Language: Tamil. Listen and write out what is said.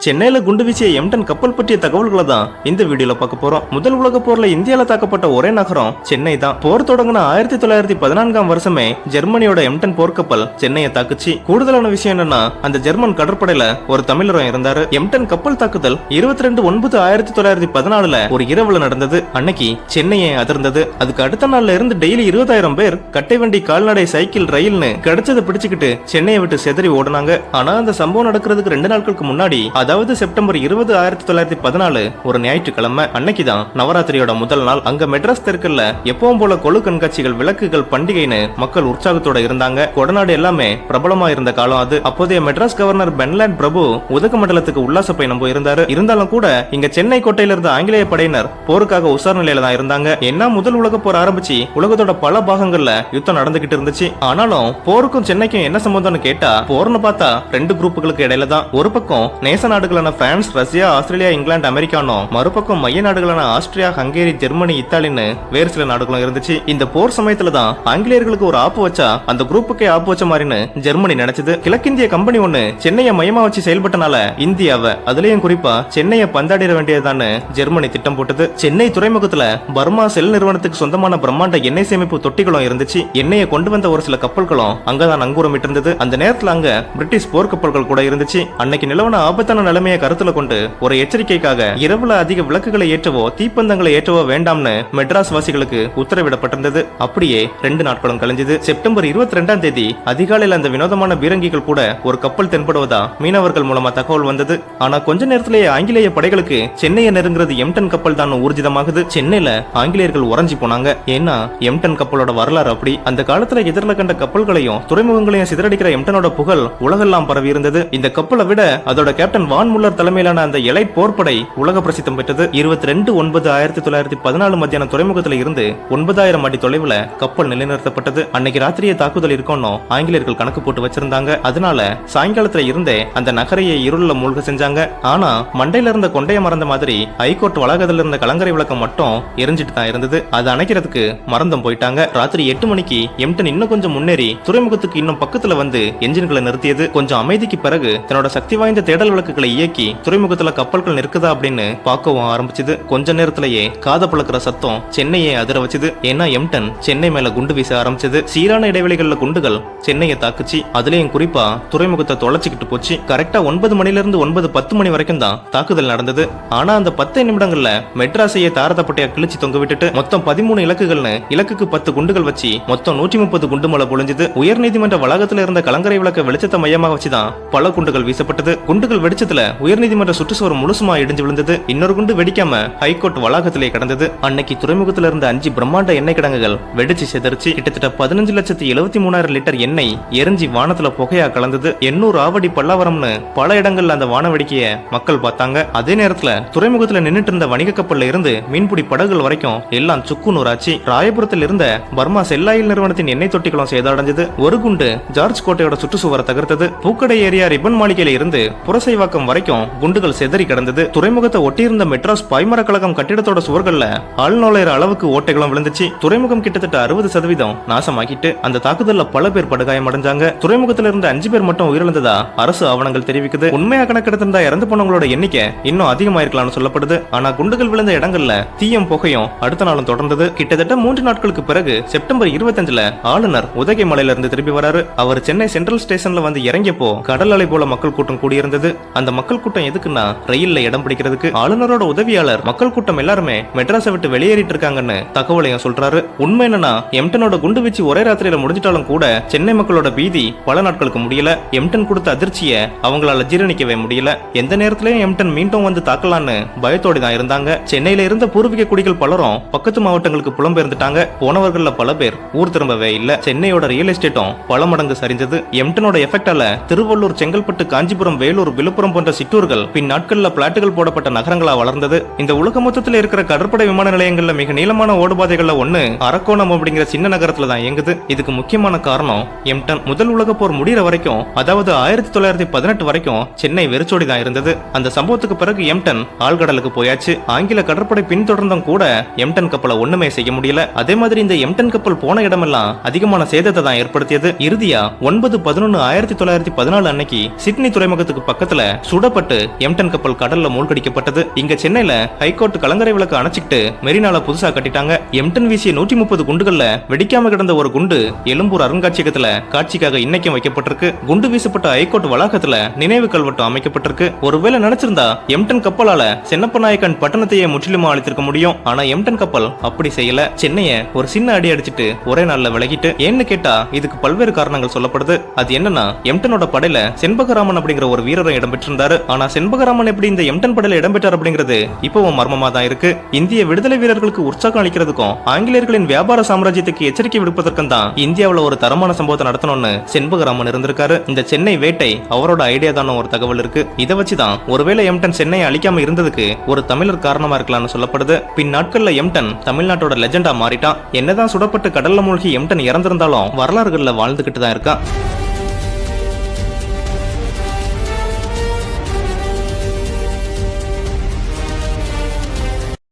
சென்னையில குண்டு வீசிய எம்டன் கப்பல் பற்றிய தகவல்களை தான் இந்த வீடியோல பார்க்க போறோம். முதல் உலக போர்ல இந்தியால தாக்கப்பட்ட ஒரே நகரம் சென்னை தான். போர் தொடங்கின 1914 வருஷமே ஜெர்மனியோட எம்டன் போர்க்கப்பல் சென்னையை தாக்குச்சு. கூடுதலான விஷயம் என்னன்னா, அந்த ஜெர்மன் கடற்படையில ஒரு தமிழரும் இருந்தாரு. எம்டன் கப்பல் தாக்குதல் 22/9/1914 ஒரு இரவுல நடந்தது. அன்னைக்கு சென்னையை அதிர்ந்தது. அதுக்கு அடுத்த நாள்ல இருந்து டெய்லி 20,000 பேர் கட்டை வண்டி, கால்நடை, சைக்கிள், ரயில்னு கிடைச்சதை பிடிச்சுக்கிட்டு சென்னையை விட்டு செதறி ஓடுனாங்க. ஆனா அந்த சம்பவம் நடக்கிறதுக்கு 2 நாட்களுக்கு முன்னாடி, அதாவது செப்டம்பர் 20, 1914 ஒரு ஞாயிற்றுக்கிழமை, அன்னைக்குதான் நவராத்திரியோட முதல் நாள். அங்க மெட்ராஸ் தெற்குல எப்பவும் போல கொழு கண்காட்சிகள், விளக்குகள், பண்டிகைன்னு மக்கள் உற்சாகத்தோட இருந்தாங்க. கொடநாடு எல்லாமே பிரபலமா இருந்த காலம் அது. அப்போதைய மெட்ராஸ் கவர்னர் பென்லாண்ட் பிரபு உதகமண்டலத்துக்கு உல்லாச பயணம் போயிருந்தாரு. இருந்தாலும் கூட இங்க சென்னை கோட்டையில இருந்த ஆங்கிலேய படையினர் போருக்காக உசார் நிலையில தான் இருந்தாங்க. என்ன முதல் உலக போர் ஆரம்பிச்சு உலகத்தோட பல பாகங்கள்ல யுத்தம் நடந்துகிட்டு இருந்துச்சு. ஆனாலும் போருக்கும் சென்னைக்கும் என்ன சம்பந்தம்னு கேட்டா, போர்னு பார்த்தா 2 குரூப்புகளுக்கு இடையில தான். ஒரு பக்கம் நேச நாடுகளான France, Russia, Australia, England, Americano, மறுபக்கம் மைய நாடுகளான ஆஸ்திரியா, ஹங்கேரி, ஜெர்மனி, இத்தாலின்னு வேறு சில நாடுகளும் இருந்துச்சு. இந்த போர் சமயத்துல தான் ஆங்கிலேயர்களுக்கு ஒரு ஆப்பு வச்சா அந்த குரூப்புக்கே ஆப்பு வச்ச மாதிரின்னு ஜெர்மனி நினைச்சது. கிழக்கிந்திய கம்பெனி ஒண்ணு சென்னையை மையமா வச்சு செயல்பட்டனால இந்தியாவை, அதுலயும் குறிப்பா சென்னையை பந்தாடிட வேண்டியதுதான் ஜெர்மனி திட்டம் போட்டது. சென்னை துறைமுகத்துல பர்மா செல் நிறுவனத்துக்கு சொந்தமான பிரம்மாண்ட எண்ணெய் சேமிப்பு தொட்டிகளும் இருந்துச்சு. எண்ணெயை கொண்டு வந்த ஒரு சில கப்பல்களும் அங்கதான் நங்கூரம் இருந்தது. அந்த நேரத்துல அங்க பிரிட்டிஷ் போர்க்கப்பல்கள் கூட இருந்துச்சு. அன்னைக்கு நிலவன ஆபத்தான நிலைமையை கருத்துல கொண்டு ஒரு எச்சரிக்கைக்காக இரவுல அதிக விளக்குகளை ஏற்றவோ தீப்பந்தங்களை ஏற்றவோ வேண்டாம்னு மெட்ராஸ் வாசிகளுக்கு உத்தரவிடப்பட்டிருந்தது. அப்படியே 2 நாட்களும் கழிஞ்சது. செப்டம்பர் 22ஆம் தேதி அதிகாலையில் அந்த வினோதமான பீரங்கிகள் கூட ஒரு கப்பல் தென்படுவதா மீனவர்கள் மூலமா தகவல் வந்தது. ஆனா கொஞ்ச நேரத்திலேயே ஆங்கிலேய படைகளுக்கு சென்னையை நெருங்குறது எம்டன் கப்பல் தான் ஊர்ஜிதமாகுது. சென்னையில ஆங்கிலேயர்கள் உறைஞ்சி போனாங்க. ஏன்னா எம்டன் கப்பலோட வரலாறு அப்படி. அந்த காலத்துல எதிரில கண்ட கப்பல்களையும் துறைமுகங்களையும் சிதறடிக்கிற எம்டனோட புகழ் உலகெல்லாம் பரவி இருந்தது. இந்த கப்பலை விட அதோட கேப்டன் வான் முல்லர் தலைமையிலான அந்த எலைட் போர்படை உலக பிரசித்தம் பெற்றது. 22/9/1914 மத்தியான துறைமுகத்தில் இருந்து 9,000 அடி தொலைவுல கப்பல் நிலைநிறுத்தப்பட்டது. அன்னைக்கு ராத்திரியே தாக்குதல் இருக்கணும் ஆங்கிலேயர்கள் கணக்கு போட்டு வச்சிருந்தாங்க. அதனால சாயங்காலத்துல இருந்தே அந்த நகரையை இருள மூழ்க செஞ்சாங்க. ஆனா மண்டையில இருந்த கொண்டைய மறந்த மாதிரி ஹைகோர்ட் வளாகத்தில் இருந்த கலங்கரை விளக்கம் மட்டும் எரிஞ்சிட்டு தான் இருந்தது. அது அணைக்கிறதுக்கு மறந்தும் போயிட்டாங்க. ராத்திரி 8 மணிக்கு எம்டன் இன்னும் கொஞ்சம் முன்னேறி துறைமுகத்துக்கு இன்னும் பக்கத்துல வந்து என்ஜின்களை நிறுத்தியது. கொஞ்சம் அமைதிக்கு பிறகு தன்னோட சக்தி வாய்ந்த தேடல் விளக்குகளை இயக்கி துறைமுகத்துல கப்பல்கள் நிற்குதா அப்படின்னு பார்க்கவும் ஆரம்பிச்சது. கொஞ்ச நேரத்திலேயே காத பழக்கிற சத்தம் சென்னையை அதிர வச்சது. ஏன்னா எம்டன் சென்னை மேல குண்டு வீச ஆரம்பிச்சது. சீரான இடைவெளிகள்ல குண்டுகள் சென்னையை தாக்குச்சு. அதுலயும் குறிப்பா துறைமுகத்தை தொலைச்சிக்கிட்டு போச்சு. கரெக்டா 9 மணில இருந்து 9:10 மணி வரைக்கும் தான் தாக்குதல் நடந்தது. ஆனா அந்த 10 நிமிடங்கள்ல மெட்ராஸையே தாரதப்பட்டையா கிழிச்சு தொங்க விட்டுட்டு மொத்தம் 13 இலக்குகள்னு இலக்குக்கு 10 குண்டுகள் வச்சு மொத்தம் 130 குண்டு மலை பொழிஞ்சது. உயர்நீதிமன்ற வளாகத்துல இருந்த கலங்கரை விளக்க வெளிச்சத்தை மையமாக வச்சுதான் பல குண்டுகள் வீசப்பட்டது. குண்டுகள் வெடிச்சதுல உயர்நீதிமன்ற சுற்றுச்சுவர் முழுசுமா இடிஞ்சு விழுந்தது. இன்னொரு குண்டு வெடிக்காம ஹைகோர்ட் வளாகத்திலே கடந்தது. அன்னைக்கு துறைமுகத்துல இருந்த 5 பிரம்மாண்ட எண்ணெய் கிடங்குகள் வெடிச்சு செதறிச்சு. கிட்டத்தட்ட 15,73,000 லிட்டர் எண்ணெய் எரிஞ்சி வானத்துல புகையா கலந்தது. 800 ஆவடி பல்லாவரம்னு பல இடங்கள்ல அந்த வான வெடிக்கைய மக்கள் பார்த்தாங்க. அதே நேரத்துல துறைமுகத்துல நின்னுட்டு இருந்த வணிக கப்பல்ல இருந்து மீன்பிடி படகுகள் வரைக்கும் எல்லாம் சுக்குநூறாச்சு. ராயபுரத்தில் இருந்த பர்மா செல்லாயில் நிறுவனத்தின் எண்ணெய் தொட்டிகளும் சேதாரடைஞ்சது. ஒரு குண்டு ஜார்ஜ் கோட்டையோட சுற்றுச்சுவரை தகர்த்தது. பூக்கடை ஏரியா ரிப்பன் மாளிகையில இருந்து புரசைவாக்கம் வரைக்கும் குண்டுகள் செதறி கிடந்தது. துறைமுகத்தை ஒட்டியிருந்த மெட்ராஸ் பாய்மர கழகம் கட்டிடத்தோட சுவர்கள்ல ஆழ்நுழைற அளவுக்கு ஓட்டைகளும் விழுந்துச்சு. துறைமுகம் கிட்டத்தட்ட 60% நாசமாக்கிட்டு அந்த தாக்குதல்ல பல பேர் படுகாயம் அடைஞ்சாங்க. துறைமுகத்துல இருந்த 5 பேர் மட்டும் உயிரிழந்ததா அரசு ஆவணங்கள் தெரிவிக்குது. உண்மையா கணக்கெடுத்திருந்தா இறந்து போனவங்களோட எண்ணிக்கை இன்னும் அதிகமாயிருக்கலாம்னு சொல்லப்படுது. ஆனா குண்டுகள் விழுந்த இடங்கள்ல தீயும் புகையும் அடுத்த நாளும் தொடர்ந்தது. கிட்டத்தட்ட 3 நாட்களுக்கு பிறகு செப்டம்பர் 25ல ஆளுநர் உதகை மலையில இருந்து திரும்பி வராரு. அவர் சென்னை சென்ட்ரல் ஸ்டேஷன்ல வந்து இறங்கியப்போ கடல் அலை போல மக்கள் கூட்டம் கூடியிருந்தது. அந்த மக்கள் கூட்டம் எதுக்குன்னா ரயில்ல இடம் பிடிக்கிறதுக்கு. ஆளுநரோட உதவியாளர் மக்கள் கூட்டம் எல்லாருமே மெட்ராஸை விட்டு வெளியேறிட்டு இருக்காங்கன்னு தகவலையும் சொல்றாரு. உண்மை என்னன்னா எம்டனோட குண்டு வீச்சு ஒரே ராத்திரியில முடிஞ்சிட்டாலும் கூட சென்னை மக்களோட பீதி பல நாட்களுக்கு முடியல. எம்டன் கொடுத்த அதிர்ச்சியை அவங்களால ஜீரணிக்கவே முடியல. எந்த நேரத்திலயும் எம்டன் மீண்டும் வந்து தாக்கலான்னு பயத்தோடு தான் இருந்தாங்க. சென்னையில இருந்த பூர்வீக குடிகள் பலரும் பக்கத்து மாவட்டங்களுக்கு புலம்பெயர்ந்துட்டாங்க. போனவர்கள்ல பல பேர் ஊர் திரும்பவே இல்ல. சென்னையோட ரியல் எஸ்டேட்டும் பல மடங்கு சரிஞ்சது. எம்டனோட எஃபெக்டால திருவள்ளூர், செங்கல்பட்டு, காஞ்சிபுரம், வேலூர், விழுப்புரம் போன்ற சிற்றூர்கள் பின் நாட்கள்ல பிளாட்டுகள் போடப்பட்ட நகரங்களா வளர்ந்தது. இந்த உலக மொத்தத்தில் இருக்கிற கடற்படை விமான நிலையங்கள்ல மிக நீளமான ஓடுபாதைகள்ல ஒண்ணு அரக்கோணம் அப்படிங்கிற சின்ன நகரத்துல தான் இயங்குது. இதுக்கு முக்கியமான காரணம் எம்டன். முதல் உலக போர் முடிகிற வரைக்கும், அதாவது 1918 வரைக்கும் சென்னை வெறிச்சோடி தான் இருந்தது. அந்த சம்பவத்துக்கு பிறகு எம்டன் ஆழ்கடலுக்கு போயாச்சு. ஆங்கில கடற்படை பின்தொடர்ந்தும் கூட எம்டன் கப்பலை ஒண்ணுமே செய்ய முடியல. அதே மாதிரி இந்த எம்டன் கப்பல் போன இடமெல்லாம் அதிகமான சேதத்தை தான் ஏற்படுத்தியது. இறுதியா 9/11/1914 அன்னைக்கு சிட்னி துறைமுகத்துக்கு பக்கத்துல சுடப்பட்டு எம்டன் கப்பல் கடல்ல மூழ்கடிக்கப்பட்டது. இங்க சென்னையில ஹைகோர்ட் கலங்கரை விளக்கு அணைச்சிட்டு மெரினால புதுசா கட்டிட்டாங்க. எம்டன் வீசிய 130 குண்டுகள்ல வெடிக்காம கிடந்த ஒரு குண்டு எழும்பூர் அருங்காட்சியகத்துல காட்சிக்காக இன்னைக்கும் வைக்கப்பட்டிருக்கு. குண்டு வீசப்பட்ட ஹைகோர்ட் வளாகத்துல நினைவு கல்வெட்டு அமைக்கப்பட்டிருக்கு. ஒருவேளை நினைச்சிருந்தா எம்டன் கப்பலால சென்னப்ப நாயக்கன் பட்டணத்தையே முற்றிலுமா அழித்திருக்க முடியும். ஆனா எம்டன் கப்பல் அப்படி செய்யல. சென்னைய ஒரு சின்ன அடி அடிச்சிட்டு ஒரே நாள்ல விலகிட்டு. ஏன்னு கேட்டா இதுக்கு பல்வேறு காரணங்கள் சொல்லப்படுது. அது என்னன்னா, எம்டனோட படையில செண்பகராமன் அப்படிங்கிற ஒரு வீரரும் இடம்பெற்றிருந்தாரு. ஆனா செண்பகராமன் எப்படி இந்த எம்டன் படையில இடம்பெற்றார் அப்படிங்கிறது இப்பவும் மர்மமா தான் இருக்கு. இந்திய விடுதலை வீரர்களுக்கு உற்சாகம் அளிக்கிறதுக்கும் ஆங்கிலேயர்களின் வியாபார சாம்ராஜ்யத்துக்கு எச்சரிக்கை விடுப்பதற்கும் தான் இந்தியாவுல ஒரு தரமான சம்பவத்தை நடத்தணும்னு செண்பகராமன் இருந்திருக்காரு. இந்த சென்னை வேட்டை அவரோட ஐடியா தான ஒரு தகவல் இருக்கு. இதை வச்சுதான் ஒருவேளை எம்டன் சென்னையை அழிக்காம இருந்ததுக்கு ஒரு தமிழர் காரணமா இருக்கலாம்னு சொல்லப்படுது. பின் நாட்கள்ல எம்டன் தமிழ்நாட்டோட லெஜெண்டா மாறிட்டான். என்னதான் சுடப்பட்டு கடல்ல மூழ்கி எம்டன் இறந்திருந்தாலும் வரலாறுகள்ல வாழ்ந்துகிட்டு தான் இருக்கா.